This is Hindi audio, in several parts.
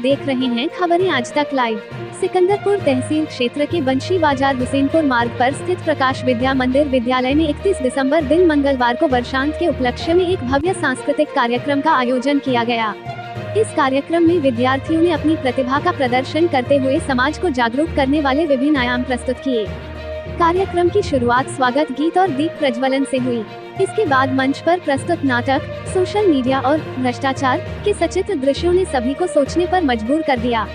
देख रहे हैं खबरें आज तक लाइव। सिकंदरपुर तहसील क्षेत्र के बंशी बाजार हुसैनपुर मार्ग पर स्थित प्रकाश विद्या मंदिर विद्यालय में 31 दिसंबर दिन मंगलवार को वर्षांत के उपलक्ष्य में एक भव्य सांस्कृतिक कार्यक्रम का आयोजन किया गया। इस कार्यक्रम में विद्यार्थियों ने अपनी प्रतिभा का प्रदर्शन करते हुए समाज को जागरूक करने वाले विभिन्न आयाम प्रस्तुत किए। कार्यक्रम की शुरुआत स्वागत गीत और दीप प्रज्वलन से हुई। इसके बाद मंच पर प्रस्तुत नाटक, सोशल मीडिया और भ्रष्टाचार के सचित्र दृश्यों ने सभी को सोचने पर मजबूर कर दिया।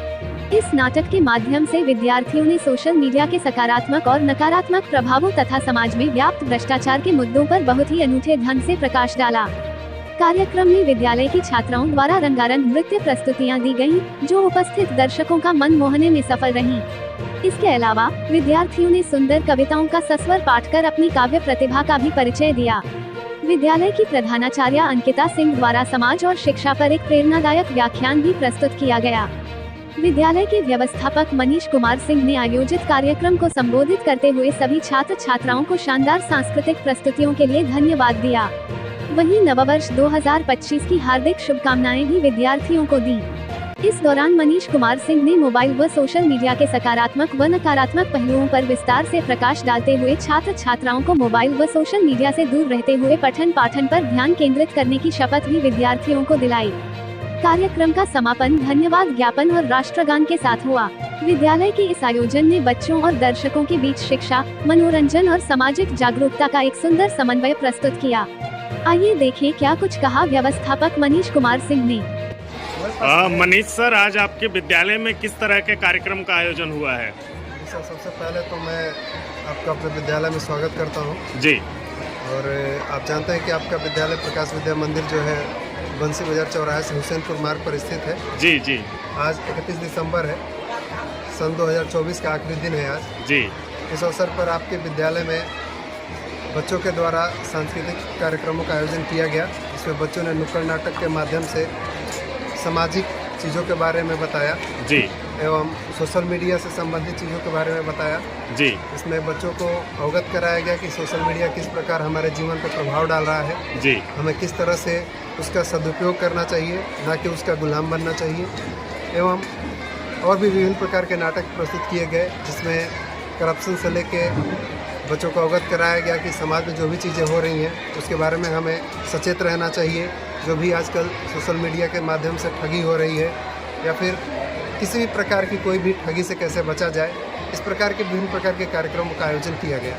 इस नाटक के माध्यम से विद्यार्थियों ने सोशल मीडिया के सकारात्मक और नकारात्मक प्रभावों तथा समाज में व्याप्त भ्रष्टाचार के मुद्दों पर बहुत ही अनूठे ढंग से प्रकाश डाला। कार्यक्रम में विद्यालय की छात्राओं द्वारा रंगारंग नृत्य प्रस्तुतियां दी गयीं, जो उपस्थित दर्शकों का मन मोहने में सफल रहीं। इसके अलावा विद्यार्थियों ने सुंदर कविताओं का सस्वर पाठ कर अपनी काव्य प्रतिभा का भी परिचय दिया। विद्यालय की प्रधानाचार्य अंकिता सिंह द्वारा समाज और शिक्षा पर एक प्रेरणादायक व्याख्यान भी प्रस्तुत किया गया। विद्यालय के व्यवस्थापक मनीष कुमार सिंह ने आयोजित कार्यक्रम को संबोधित करते हुए सभी छात्र छात्राओं को शानदार सांस्कृतिक प्रस्तुतियों के लिए धन्यवाद दिया। वहीं नववर्ष 2025 की हार्दिक शुभकामनाएं भी विद्यार्थियों को दी। इस दौरान मनीष कुमार सिंह ने मोबाइल व सोशल मीडिया के सकारात्मक व नकारात्मक पहलुओं पर विस्तार से प्रकाश डालते हुए छात्र छात्राओं को मोबाइल व सोशल मीडिया से दूर रहते हुए पठन पाठन पर ध्यान केंद्रित करने की शपथ भी विद्यार्थियों को दिलाई। कार्यक्रम का समापन धन्यवाद ज्ञापन और राष्ट्रगान के साथ हुआ। विद्यालय के इस आयोजन ने बच्चों और दर्शकों के बीच शिक्षा, मनोरंजन और सामाजिक जागरूकता का एक सुंदर समन्वय प्रस्तुत किया। आइए देखें क्या कुछ कहा व्यवस्थापक मनीष कुमार सिंह ने। मनीष सर, आज आपके विद्यालय में किस तरह के कार्यक्रम का आयोजन हुआ है? सर, सबसे पहले तो मैं आपका अपने विद्यालय में स्वागत करता हूं। जी। और आप जानते हैं कि आपका विद्यालय प्रकाश विद्या मंदिर जो है बंसी बाजार चौराहे से हुसैनपुर मार्ग पर स्थित है। जी जी। आज 31 दिसंबर है, सन 2024 का आखिरी दिन है आज। जी। इस अवसर पर आपके विद्यालय में बच्चों के द्वारा सांस्कृतिक कार्यक्रमों का आयोजन किया गया। इसमें बच्चों ने नुक्कड़ नाटक के माध्यम से सामाजिक चीज़ों के बारे में बताया जी, एवं सोशल मीडिया से संबंधित चीज़ों के बारे में बताया जी। इसमें बच्चों को अवगत कराया गया कि सोशल मीडिया किस प्रकार हमारे जीवन पर प्रभाव डाल रहा है जी। हमें किस तरह से उसका सदुपयोग करना चाहिए, ना कि उसका गुलाम बनना चाहिए। एवं और भी विभिन्न प्रकार के नाटक प्रस्तुत किए गए, जिसमें करप्शन से लेके बच्चों को अवगत कराया गया कि समाज में जो भी चीज़ें हो रही हैं उसके बारे में हमें सचेत रहना चाहिए। जो भी आजकल सोशल मीडिया के माध्यम से ठगी हो रही है या फिर किसी भी प्रकार की कोई भी ठगी से कैसे बचा जाए, इस प्रकार के विभिन्न प्रकार के कार्यक्रमों का आयोजन किया गया।